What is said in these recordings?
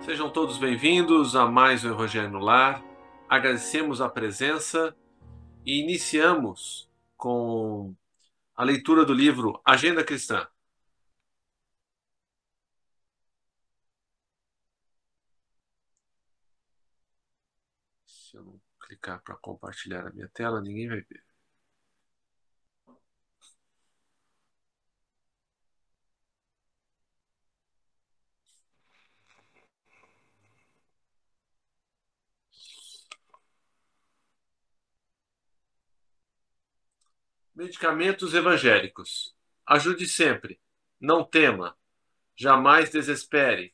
Sejam todos bem-vindos a mais um Evangelho no Lar. Agradecemos a presença e iniciamos com a leitura do livro Agenda Cristã. Se eu não clicar para compartilhar a minha tela, ninguém vai ver. Medicamentos evangélicos. Ajude sempre. Não tema. Jamais desespere.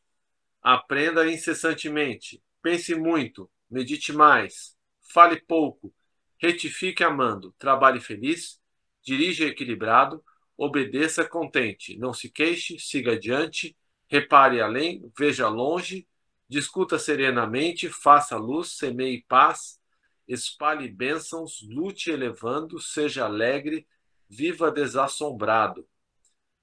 Aprenda incessantemente. Pense muito. Medite mais. Fale pouco. Retifique amando. Trabalhe feliz. Dirija equilibrado. Obedeça contente. Não se queixe. Siga adiante. Repare além. Veja longe. Discuta serenamente. Faça luz. Semeie paz. Espalhe bênçãos. Lute elevando. Seja alegre. Viva desassombrado.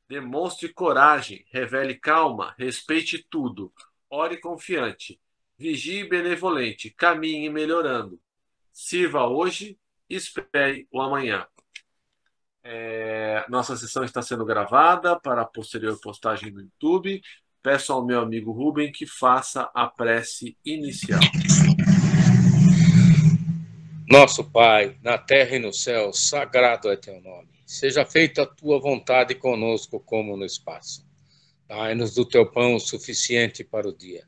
Demonstre coragem, revele calma, respeite tudo, ore confiante, vigie benevolente, caminhe melhorando. Sirva hoje, espere o amanhã. Nossa sessão está sendo gravada para a posterior postagem no YouTube. Peço ao meu amigo Rubem que faça a prece inicial. Nosso Pai, na terra e no céu, sagrado é teu nome. Seja feita a tua vontade conosco como no espaço. Dai-nos do teu pão suficiente para o dia.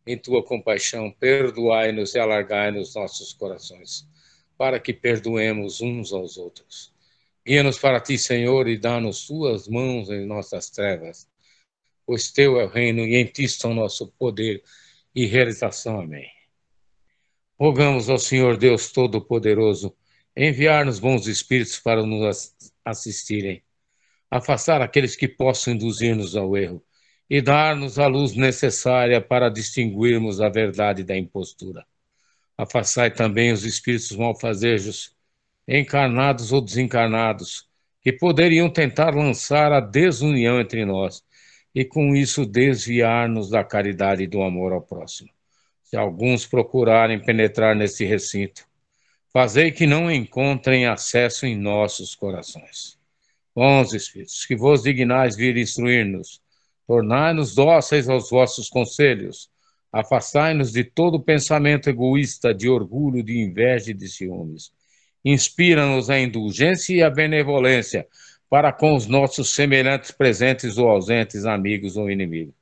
Em tua compaixão, perdoai-nos e alargai-nos nossos corações, para que perdoemos uns aos outros. Guia-nos para ti, Senhor, e dá-nos tuas mãos em nossas trevas, pois teu é o reino e em ti está o nosso poder e realização. Amém. Rogamos ao Senhor Deus Todo-Poderoso enviar-nos bons espíritos para nos assistirem, afastar aqueles que possam induzir-nos ao erro e dar-nos a luz necessária para distinguirmos a verdade da impostura. Afastai também os espíritos malfazejos, encarnados ou desencarnados, que poderiam tentar lançar a desunião entre nós e com isso desviar-nos da caridade e do amor ao próximo. Se alguns procurarem penetrar nesse recinto, fazei que não encontrem acesso em nossos corações. Bons Espíritos, que vos dignais vir instruir-nos, tornai-nos dóceis aos vossos conselhos, afastai-nos de todo pensamento egoísta, de orgulho, de inveja e de ciúmes. Inspira-nos a indulgência e a benevolência para com os nossos semelhantes presentes ou ausentes, amigos ou inimigos.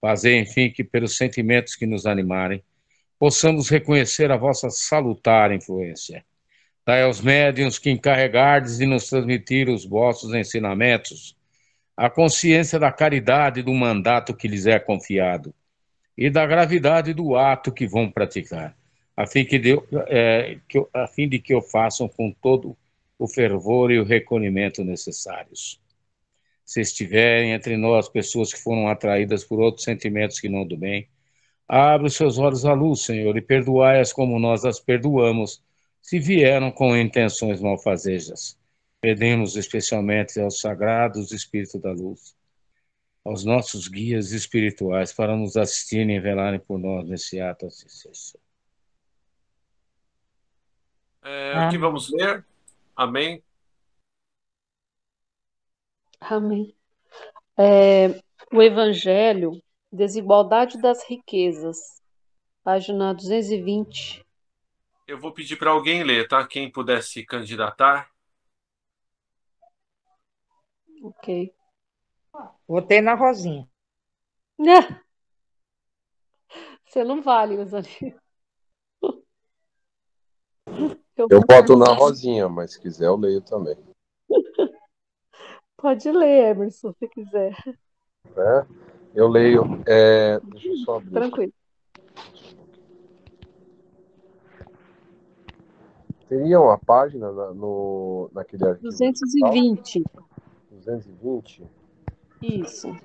Fazei, enfim, que pelos sentimentos que nos animarem, possamos reconhecer a vossa salutar influência. Dai aos médiuns que encarregardes de nos transmitir os vossos ensinamentos, a consciência da caridade do mandato que lhes é confiado e da gravidade do ato que vão praticar, a fim de que o façam com todo o fervor e o recolhimento necessários. Se estiverem entre nós pessoas que foram atraídas por outros sentimentos que não do bem, abre os seus olhos à luz, Senhor, e perdoai-as como nós as perdoamos, se vieram com intenções malfazejas. Pedimos especialmente aos sagrados Espíritos da Luz, aos nossos guias espirituais, para nos assistirem e velarem por nós nesse ato, assim seja. O que vamos ler? Amém? Amém. O Evangelho, Desigualdade das Riquezas, página 220. Eu vou pedir para alguém ler, tá? Quem puder se candidatar. Ok. Votei na Rosinha. Você não vale, Rosane. Eu boto na Rosinha, mas se quiser eu leio também. Pode ler, Emerson, se quiser. Eu leio. Deixa eu só abrir. Tranquilo. Teria uma página naquele arquivo? 220. 220? Isso.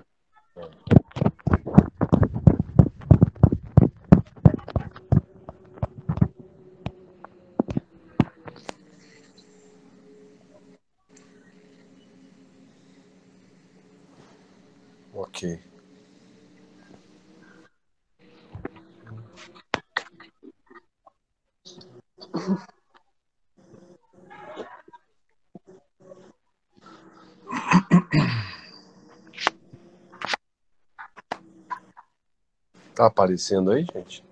Ok. Tá aparecendo aí, gente?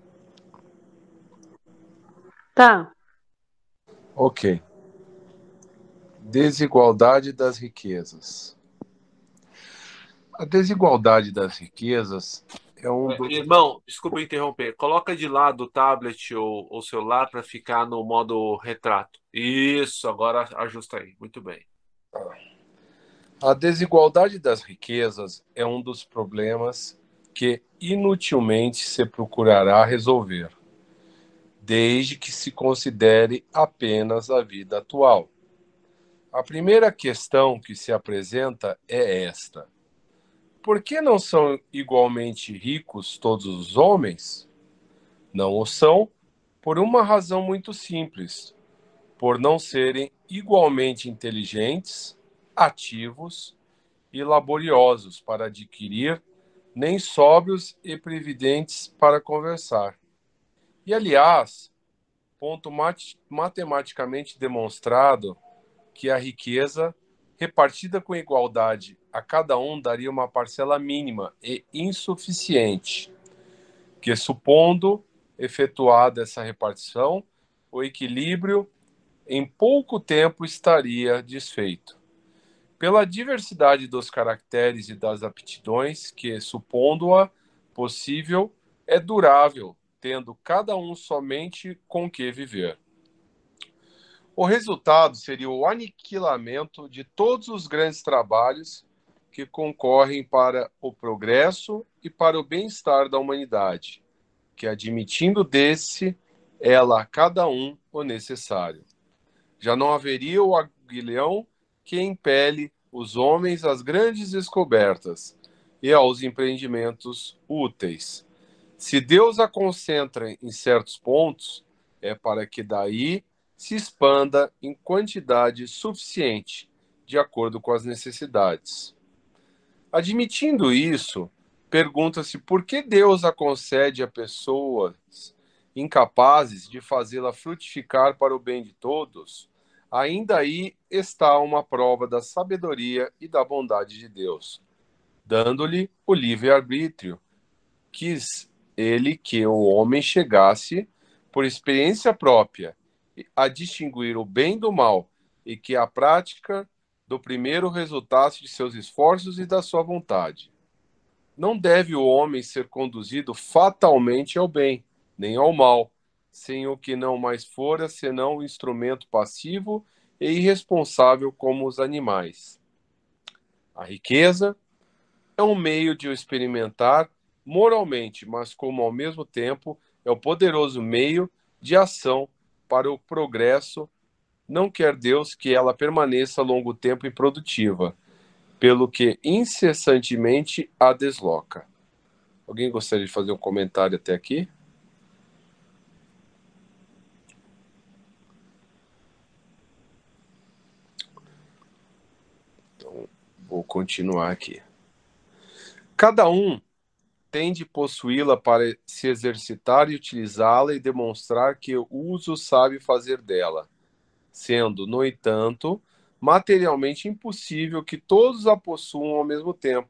Tá. Ok. Desigualdade das riquezas. A desigualdade das riquezas é um dos... Irmão, desculpa interromper. Coloca de lado o tablet ou celular para ficar no modo retrato. Isso, agora ajusta aí. Muito bem. A desigualdade das riquezas é um dos problemas que inutilmente se procurará resolver, desde que se considere apenas a vida atual. A primeira questão que se apresenta é esta: por que não são igualmente ricos todos os homens? Não o são por uma razão muito simples: por não serem igualmente inteligentes, ativos e laboriosos para adquirir, nem sóbrios e previdentes para conversar. E, aliás, ponto matematicamente demonstrado que a riqueza, repartida com igualdade a cada um, daria uma parcela mínima e insuficiente, que, supondo efetuada essa repartição, o equilíbrio em pouco tempo estaria desfeito. Pela diversidade dos caracteres e das aptidões, que, supondo-a possível, é durável, tendo cada um somente com que viver. O resultado seria o aniquilamento de todos os grandes trabalhos que concorrem para o progresso e para o bem-estar da humanidade, que, admitindo desse, ela a cada um o necessário. Já não haveria o aguilhão que impele os homens às grandes descobertas e aos empreendimentos úteis. Se Deus a concentra em certos pontos, é para que daí se expanda em quantidade suficiente, de acordo com as necessidades. Admitindo isso, pergunta-se por que Deus a concede a pessoas incapazes de fazê-la frutificar para o bem de todos. Ainda aí está uma prova da sabedoria e da bondade de Deus, dando-lhe o livre-arbítrio. Quis ele que o homem chegasse, por experiência própria, a distinguir o bem do mal, e que a prática do primeiro resultasse de seus esforços e da sua vontade. Não deve o homem ser conduzido fatalmente ao bem, nem ao mal, sem o que não mais fora senão um instrumento passivo e irresponsável como os animais. A riqueza é um meio de o experimentar moralmente, mas como ao mesmo tempo é o poderoso meio de ação para o progresso, não quer Deus que ela permaneça longo tempo improdutiva, pelo que incessantemente a desloca. Alguém gostaria de fazer um comentário até aqui? Então, vou continuar aqui. Cada um tem de possuí-la para se exercitar e utilizá-la e demonstrar que o uso sabe fazer dela, sendo, no entanto, materialmente impossível que todos a possuam ao mesmo tempo.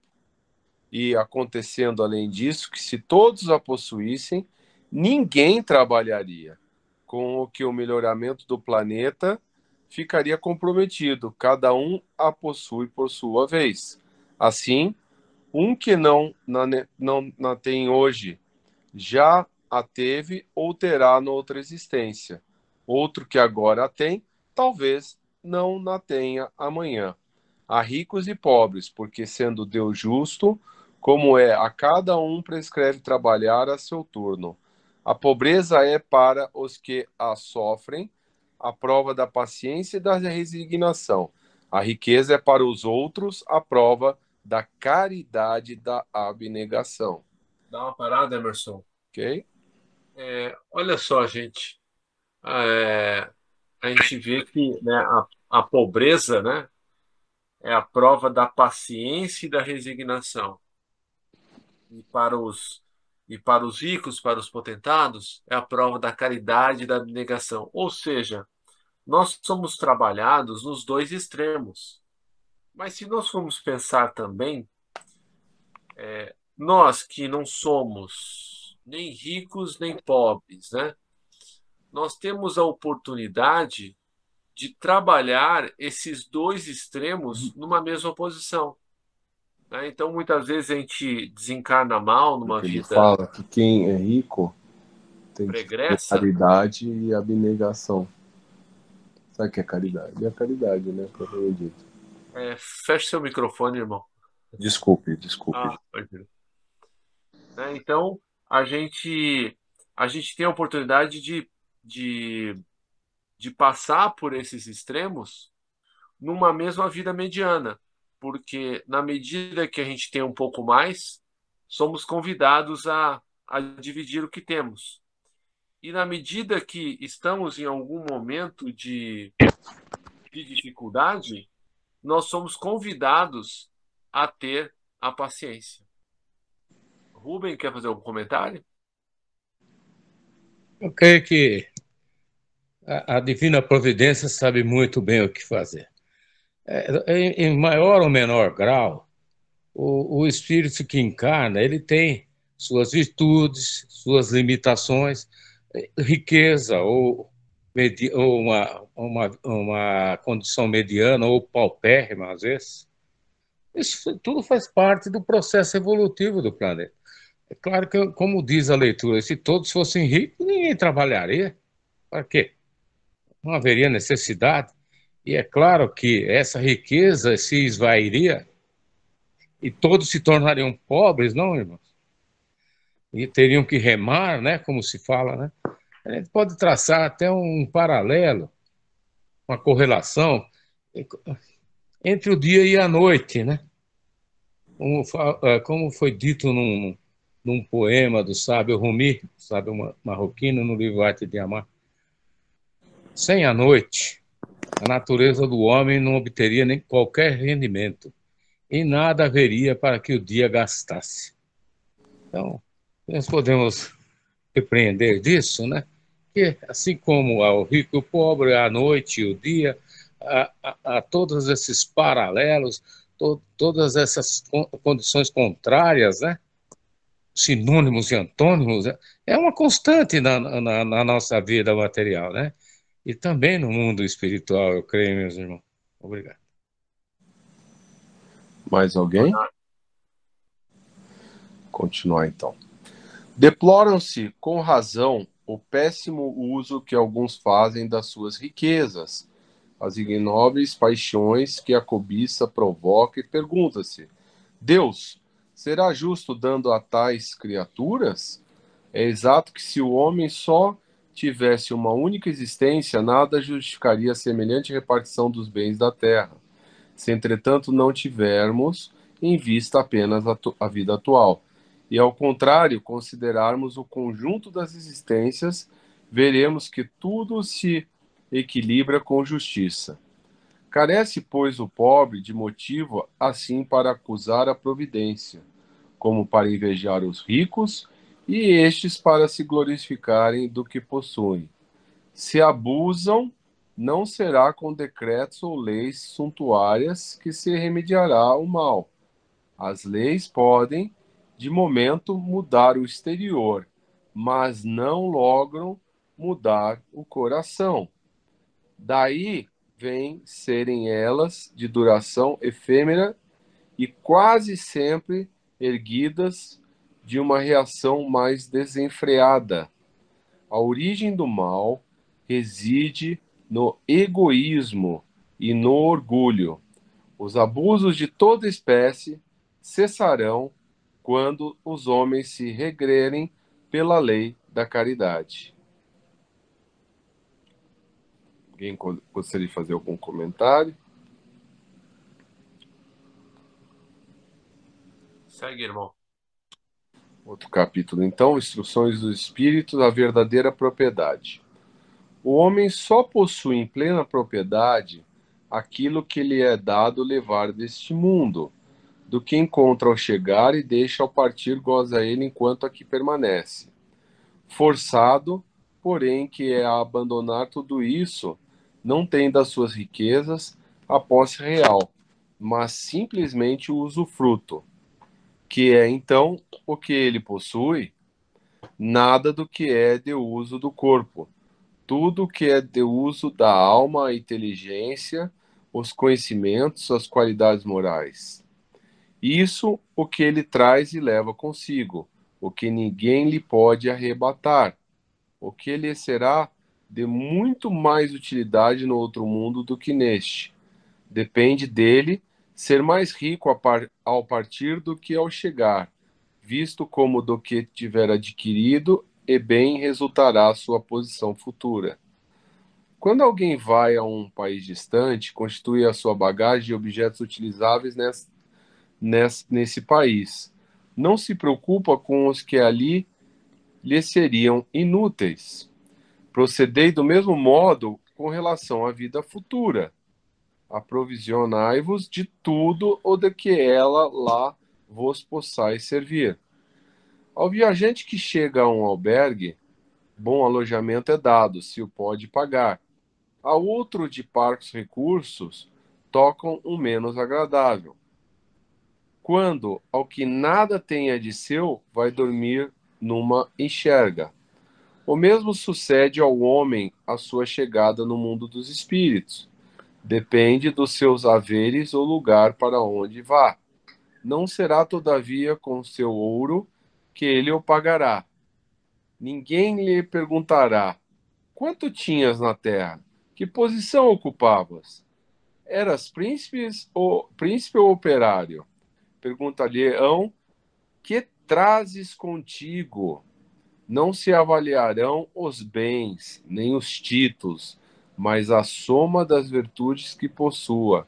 E acontecendo, além disso, que se todos a possuíssem, ninguém trabalharia, com o que o melhoramento do planeta ficaria comprometido. Cada um a possui por sua vez. Assim, um que não na tem hoje, já a teve ou terá noutra existência. Outro que agora a tem, talvez não na tenha amanhã. Há ricos e pobres, porque sendo Deus justo, como é a cada um prescreve trabalhar a seu turno. A pobreza é para os que a sofrem a prova da paciência e da resignação. A riqueza é para os outros a prova da caridade e da abnegação. Dá uma parada, Emerson. Ok? Olha só, gente. A gente vê que, né, a pobreza, né, é a prova da paciência e da resignação. E para os ricos, para os potentados, é a prova da caridade e da abnegação. Ou seja, nós somos trabalhados nos dois extremos. Mas se nós formos pensar também, nós que não somos nem ricos, nem pobres, né? Nós temos a oportunidade de trabalhar esses dois extremos numa mesma posição, né? Então, muitas vezes a gente desencarna mal numa Porque ele vida fala que quem é rico tem que ter pregressa. caridade e abnegação. Sabe o que é caridade? É a caridade, né? Propriamente dito. Feche seu microfone, irmão. Desculpe, desculpe. Imagina. Né? Então, a gente, a gente tem a oportunidade de, de passar por esses extremos numa mesma vida mediana, porque na medida que a gente tem um pouco mais, somos convidados a dividir o que temos. E na medida que estamos em algum momento de dificuldade, nós somos convidados a ter a paciência. Rubem, quer fazer algum comentário? Eu creio que a divina providência sabe muito bem o que fazer. Em maior ou menor grau, o espírito que encarna, ele tem suas virtudes, suas limitações, riqueza ou uma condição mediana ou paupérrima, às vezes. Isso tudo faz parte do processo evolutivo do planeta. É claro que, como diz a leitura, se todos fossem ricos, ninguém trabalharia. Para quê? Não haveria necessidade. E é claro que essa riqueza se esvairia e todos se tornariam pobres, não, irmãos? E teriam que remar, né, como se fala, né? A gente pode traçar até um paralelo, uma correlação entre o dia e a noite, né? Como foi dito num poema do sábio Rumi, sábio marroquino, no livro Arte de Amar. Sem a noite, a natureza do homem não obteria nem qualquer rendimento, e nada haveria para que o dia gastasse. Então, nós podemos repreender disso, né? Que assim como ao rico e o pobre, a noite e o dia, a todos esses paralelos, todas essas condições contrárias, né? Sinônimos e antônimos, é uma constante na nossa vida material, né? E também no mundo espiritual, eu creio, meus irmãos. Obrigado. Mais alguém? Continuar então. Deploram-se, com razão, o péssimo uso que alguns fazem das suas riquezas, as ignóbeis paixões que a cobiça provoca, e pergunta-se: Deus será justo dando a tais criaturas? É exato que se o homem só tivesse uma única existência, nada justificaria semelhante repartição dos bens da terra. Se, entretanto, não tivermos em vista apenas a vida atual, e, ao contrário, considerarmos o conjunto das existências, veremos que tudo se equilibra com justiça. Carece, pois, o pobre de motivo assim para acusar a providência, como para invejar os ricos, e estes para se glorificarem do que possuem. Se abusam, não será com decretos ou leis suntuárias que se remediará o mal. As leis podem, de momento, mudar o exterior, mas não logram mudar o coração. Daí vem serem elas de duração efêmera e quase sempre erguidas de uma reação mais desenfreada. A origem do mal reside no egoísmo e no orgulho. Os abusos de toda espécie cessarão quando os homens se regrerem pela lei da caridade. Alguém gostaria de fazer algum comentário? Segue, irmão. Outro capítulo, então, Instruções do Espírito, a verdadeira propriedade. O homem só possui em plena propriedade aquilo que lhe é dado levar deste mundo, do que encontra ao chegar e deixa ao partir goza ele enquanto aqui permanece. Forçado, porém, que é a abandonar tudo isso, não tem das suas riquezas a posse real, mas simplesmente o usufruto, que é então o que ele possui, nada do que é de uso do corpo. Tudo que é de uso da alma, a inteligência, os conhecimentos, as qualidades morais. Isso o que ele traz e leva consigo, o que ninguém lhe pode arrebatar, o que lhe será de muito mais utilidade no outro mundo do que neste. Depende dele ser mais rico ao partir do que ao chegar, visto como do que tiver adquirido, e bem resultará a sua posição futura. Quando alguém vai a um país distante, constitui a sua bagagem de objetos utilizáveis nesse país. Não se preocupa com os que ali lhe seriam inúteis. Procedei do mesmo modo com relação à vida futura. Aprovisionai-vos de tudo o de que ela lá vos possais servir. Ao viajante que chega a um albergue, bom alojamento é dado, se o pode pagar. A outro de parcos recursos, tocam um menos agradável. Quando, ao que nada tenha de seu, vai dormir numa enxerga. O mesmo sucede ao homem à sua chegada no mundo dos espíritos. Depende dos seus haveres ou lugar para onde vá. Não será, todavia, com seu ouro que ele o pagará. Ninguém lhe perguntará: quanto tinhas na terra? Que posição ocupavas? Eras príncipe ou operário? Perguntar-lhe-ão: que trazes contigo? Não se avaliarão os bens, nem os títulos, mas a soma das virtudes que possua.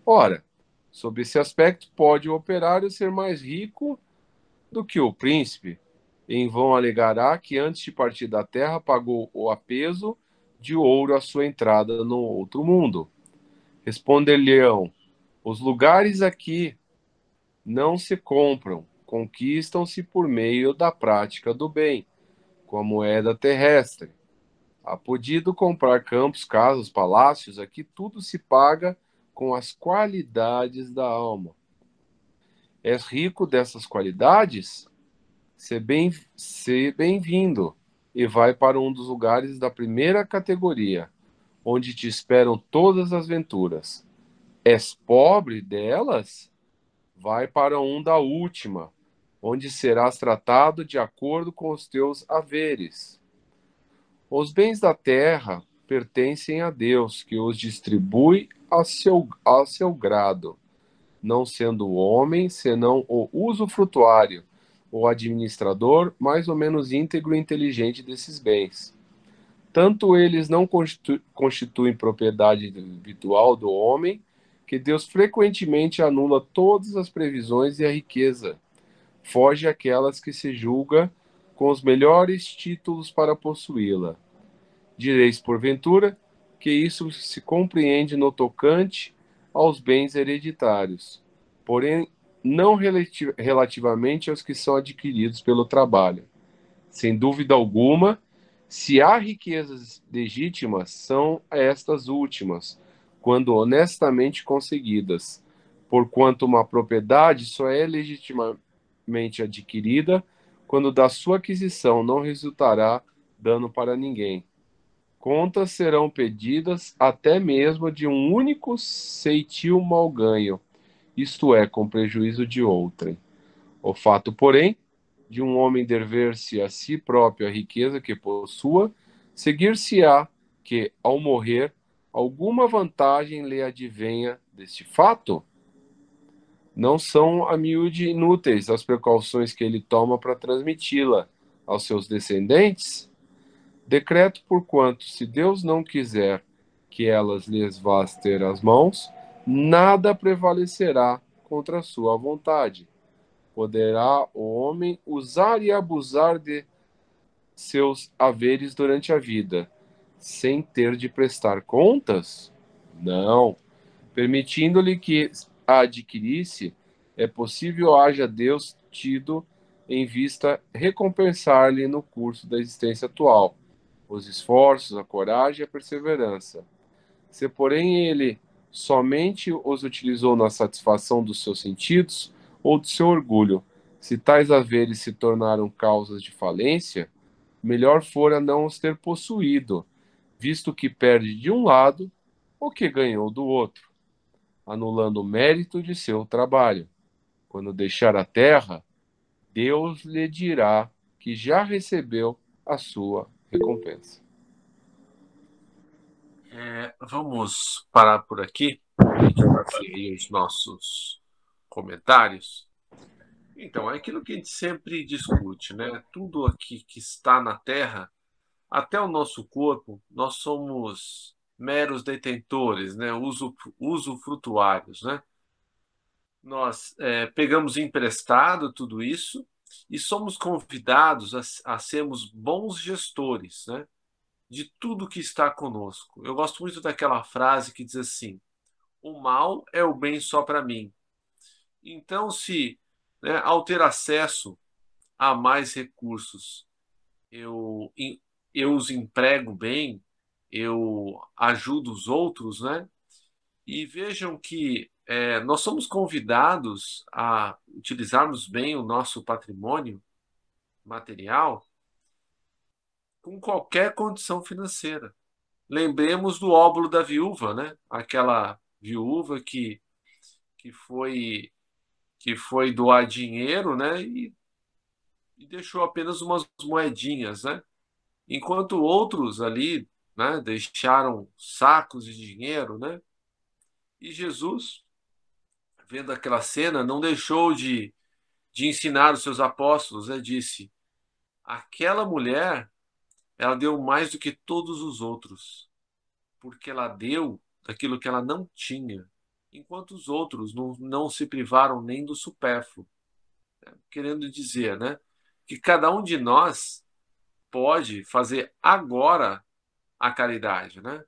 Ora, sob esse aspecto, pode o operário ser mais rico do que o príncipe. Em vão alegará que antes de partir da terra pagou o apeso de ouro à sua entrada no outro mundo. Responder-lhe-ão: os lugares aqui não se compram, conquistam-se por meio da prática do bem, com a moeda terrestre. Há podido comprar campos, casas, palácios, aqui tudo se paga com as qualidades da alma. És rico dessas qualidades? Se bem-vindo, e vai para um dos lugares da primeira categoria, onde te esperam todas as venturas. És pobre delas? Vai para um da última, onde serás tratado de acordo com os teus haveres. Os bens da terra pertencem a Deus, que os distribui ao seu grado, não sendo o homem, senão o usufrutuário, o administrador mais ou menos íntegro e inteligente desses bens. Tanto eles não constituem propriedade individual do homem, que Deus frequentemente anula todas as previsões e a riqueza. Foge àquelas que se julga com os melhores títulos para possuí-la. Direis, porventura, que isso se compreende no tocante aos bens hereditários, porém não relativamente aos que são adquiridos pelo trabalho. Sem dúvida alguma, se há riquezas legítimas, são estas últimas, quando honestamente conseguidas, porquanto uma propriedade só é legitimamente adquirida quando da sua aquisição não resultará dano para ninguém. Contas serão pedidas até mesmo de um único ceitil mal ganho, isto é, com prejuízo de outrem. O fato, porém, de um homem dever-se a si próprio a riqueza que possua, seguir-se-á que, ao morrer, alguma vantagem lhe advenha deste fato? Não são a miúde inúteis as precauções que ele toma para transmiti-la aos seus descendentes? Decreto porquanto, se Deus não quiser que elas lhes vá ter as mãos, nada prevalecerá contra a sua vontade. Poderá o homem usar e abusar de seus haveres durante a vida, sem ter de prestar contas? Não. Permitindo-lhe que a adquirisse, é possível haja Deus tido em vista recompensar-lhe no curso da existência atual os esforços, a coragem e a perseverança. Se, porém, ele somente os utilizou na satisfação dos seus sentidos ou do seu orgulho, Se tais haveres se tornaram causas de falência, melhor fora não os ter possuído, visto que perde de um lado o que ganhou do outro, anulando o mérito de seu trabalho. Quando deixar a terra, Deus lhe dirá que já recebeu a sua recompensa. Vamos parar por aqui. A gente fazer aí os nossos comentários. Então, é aquilo que a gente sempre discute, né? Tudo aqui que está na Terra, até o nosso corpo, nós somos meros detentores, né? Usufrutuários, né? Nós pegamos emprestado tudo isso e somos convidados a sermos bons gestores, né? De tudo que está conosco. Eu gosto muito daquela frase que diz assim: o mal é o bem só para mim. Então, se, né, ao ter acesso a mais recursos, eu, eu os emprego bem, eu ajudo os outros, né? E vejam que nós somos convidados a utilizarmos bem o nosso patrimônio material com qualquer condição financeira. Lembremos do óbolo da viúva, né? Aquela viúva que foi que foi doar dinheiro, né? E deixou apenas umas moedinhas, né? Enquanto outros ali, né? Deixaram sacos de dinheiro, né? E Jesus, vendo aquela cena, não deixou de ensinar os seus apóstolos, né? Disse: aquela mulher, ela deu mais do que todos os outros, porque ela deu daquilo que ela não tinha, enquanto os outros não se privaram nem do supérfluo. Querendo dizer, né, que cada um de nós pode fazer agora a caridade, né?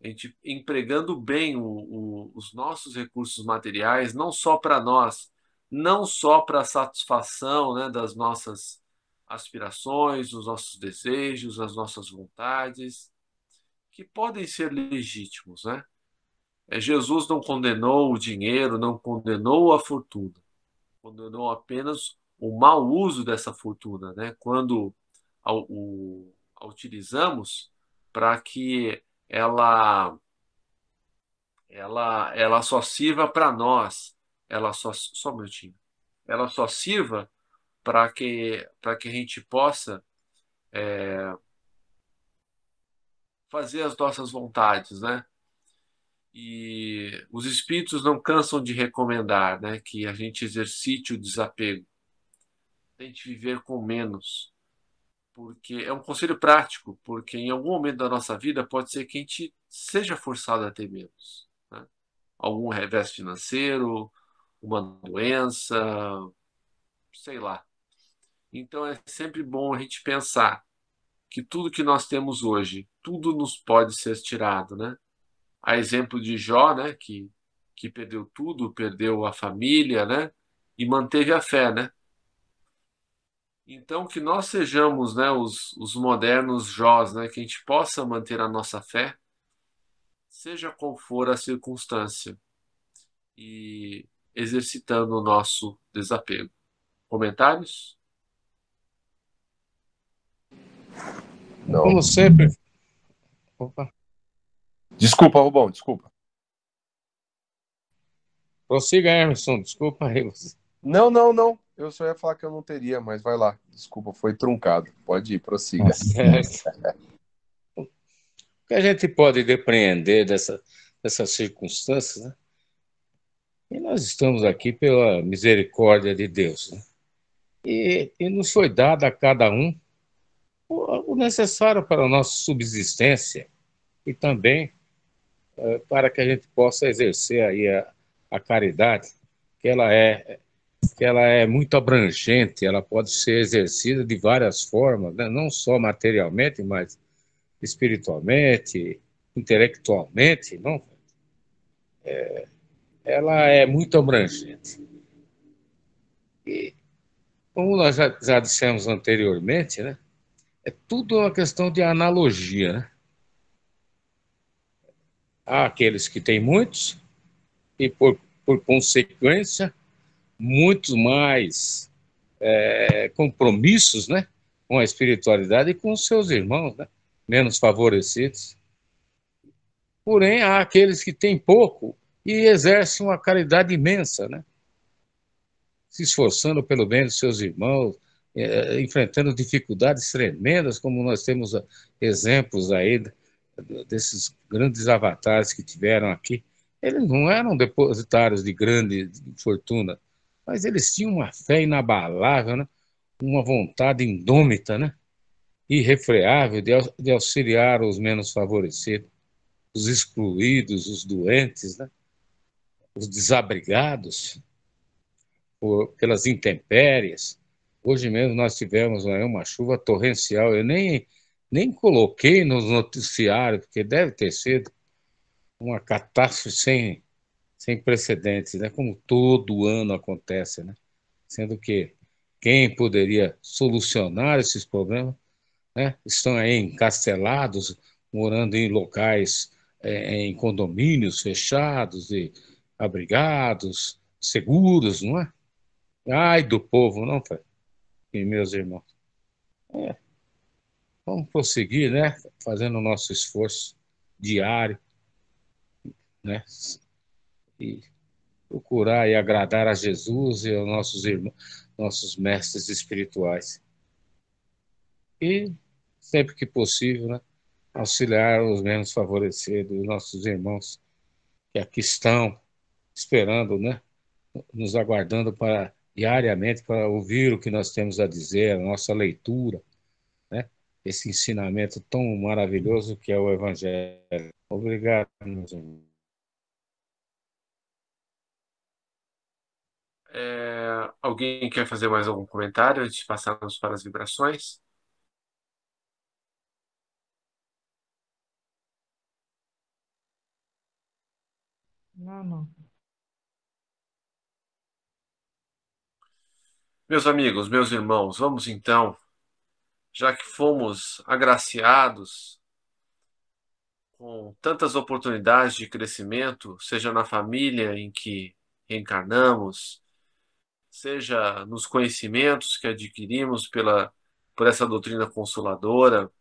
A gente empregando bem os nossos recursos materiais, não só para nós, não só para a satisfação, né, das nossas aspirações, dos nossos desejos, das nossas vontades, que podem ser legítimos, né? Jesus não condenou o dinheiro, não condenou a fortuna, condenou apenas o mau uso dessa fortuna, né? Quando a utilizamos para que ela só sirva para nós, ela só um minutinho, ela só sirva para que a gente possa fazer as nossas vontades, né? E os espíritos não cansam de recomendar, né, que a gente exercite o desapego, tente viver com menos, porque é um conselho prático, porque em algum momento da nossa vida pode ser que a gente seja forçado a ter menos, né? Algum revés financeiro, uma doença, sei lá. Então é sempre bom a gente pensar que tudo que nós temos hoje, tudo nos pode ser tirado, né? A exemplo de Jó, né, que perdeu tudo, perdeu a família, né, e manteve a fé, né? Então que nós sejamos, né, os modernos Jós, né, que a gente possa manter a nossa fé, seja qual for a circunstância, e exercitando o nosso desapego. Comentários? Não. Como sempre. Opa. Desculpa, Rubão, desculpa. Prossiga, Emerson, desculpa aí. Não, não, não. Eu só ia falar que eu não teria, mas vai lá. Desculpa, foi truncado. Pode ir, prossiga. O que a gente pode depreender dessas circunstâncias, né? E nós estamos aqui pela misericórdia de Deus, né? E nos foi dado a cada um o necessário para a nossa subsistência e também para que a gente possa exercer aí a caridade, que ela é muito abrangente, ela pode ser exercida de várias formas, né? Não só materialmente, mas espiritualmente, intelectualmente, não? Ela é muito abrangente. E, como nós já dissemos anteriormente, né? É tudo uma questão de analogia, né? Há aqueles que têm muitos e, por consequência, muitos mais compromissos, né, com a espiritualidade e com os seus irmãos, né, menos favorecidos. Porém, há aqueles que têm pouco e exercem uma caridade imensa, né, se esforçando pelo bem dos seus irmãos, enfrentando dificuldades tremendas, como nós temos exemplos aí desses grandes avatares que tiveram aqui. Eles não eram depositários de grande fortuna, mas eles tinham uma fé inabalável, né? Uma vontade indômita, né? Irrefreável de auxiliar os menos favorecidos, os excluídos, os doentes, né? Os desabrigados pelas intempéries. Hoje mesmo nós tivemos uma chuva torrencial. Eu nem coloquei nos noticiários, porque deve ter sido uma catástrofe sem precedentes, né? Como todo ano acontece, né? Sendo que quem poderia solucionar esses problemas, né, estão aí encastelados, morando em locais, em condomínios fechados e abrigados, seguros, não é? Ai do povo, não, pai? E meus irmãos. É, vamos prosseguir, né? Fazendo o nosso esforço diário, né? E procurar e agradar a Jesus e aos nossos irmãos, nossos mestres espirituais. E, sempre que possível, né? Auxiliar os menos favorecidos, os nossos irmãos que aqui estão esperando, né? Nos aguardando para diariamente para ouvir o que nós temos a dizer, a nossa leitura, né? Esse ensinamento tão maravilhoso que é o Evangelho. Obrigado, meus irmãos. Alguém quer fazer mais algum comentário antes de passarmos para as vibrações? Não. Meus amigos, meus irmãos, vamos então, já que fomos agraciados com tantas oportunidades de crescimento, seja na família em que reencarnamos, seja nos conhecimentos que adquirimos por essa doutrina consoladora,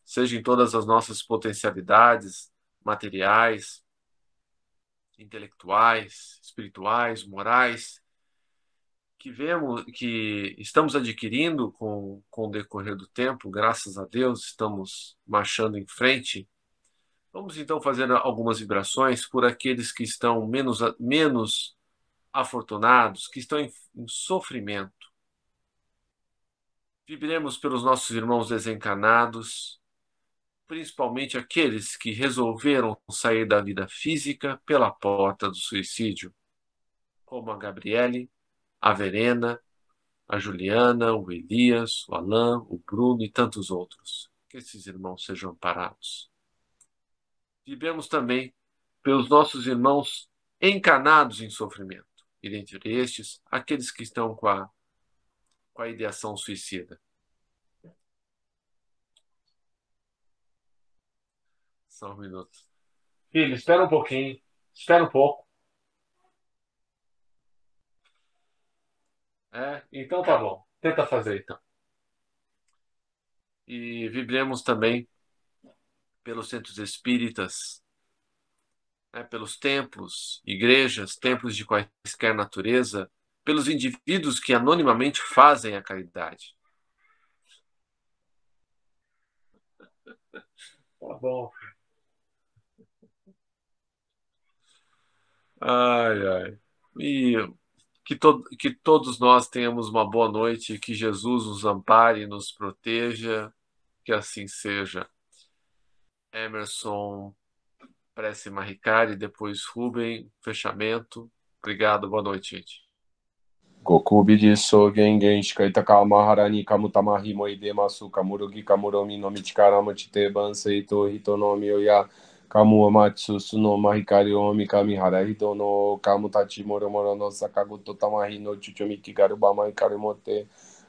seja em todas as nossas potencialidades materiais, intelectuais, espirituais, morais, que estamos adquirindo com o decorrer do tempo, graças a Deus, estamos marchando em frente. Vamos então fazer algumas vibrações por aqueles que estão menos afortunados, que estão em sofrimento. Vibremos pelos nossos irmãos desencarnados, principalmente aqueles que resolveram sair da vida física pela porta do suicídio, como a Gabriele, a Verena, a Juliana, o Elias, o Alain, o Bruno e tantos outros. Que esses irmãos sejam amparados. Vibremos também pelos nossos irmãos encarnados em sofrimento, e dentre estes, aqueles que estão com a ideação suicida. Só um minuto. Filho, espera um pouquinho. Espera um pouco. Então tá bom. Tenta fazer então. E vibremos também pelos centros espíritas, né, pelos templos, igrejas, templos de quaisquer natureza, pelos indivíduos que anonimamente fazem a caridade. Tá bom. Ai, ai. E que todos nós tenhamos uma boa noite, que Jesus nos ampare e nos proteja, que assim seja. Emerson, prece Maricari, depois Rubem, fechamento. Obrigado, boa noite, gente. Gokubi de Sogen Genshika Itaka Kamutamahi Moide Masu Kamurugi Kamuromi no Michikarama Chiteban Seito Hitonomi Oya Kamu Amatsu Suno Mahikari Omi Kamihara Hidono Kamutachi Moromoro no Sakaguto Tamahi no Chuchomiki Garubama Karimote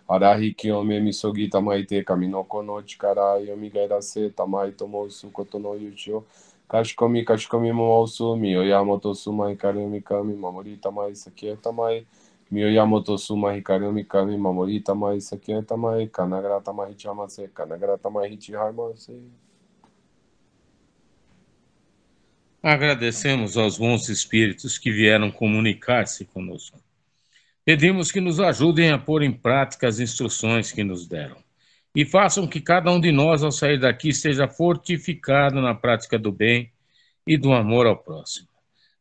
Arahi Kiyomi Misogi Tamaite Kaminoko no Chikara Yomi Gairase Tamai Tomo Sukoto no Yushio Kashikomi Mo Sumi Oyamoto Sumai Karimi Kami Mamori Tamai Sakia Tamai Miyoyamoto Suma Hikarami Kami Mamori Tamai Saki Tamai Kanagra Tamai Chamase Kanagra Tamai Hichiharmase. Agradecemos aos bons espíritos que vieram comunicar-se conosco. Pedimos que nos ajudem a pôr em prática as instruções que nos deram e façam que cada um de nós, ao sair daqui, esteja fortificado na prática do bem e do amor ao próximo.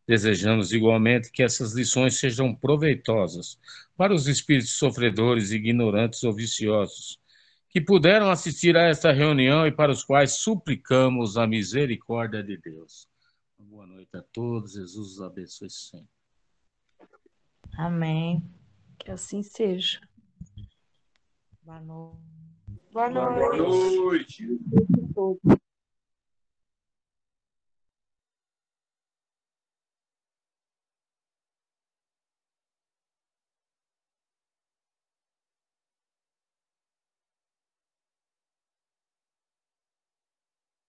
Desejamos igualmente que essas lições sejam proveitosas para os espíritos sofredores, ignorantes ou viciosos, que puderam assistir a esta reunião e para os quais suplicamos a misericórdia de Deus. Boa noite a todos, Jesus os abençoe sempre. Amém. Que assim seja. Boa noite. Boa noite. Todos.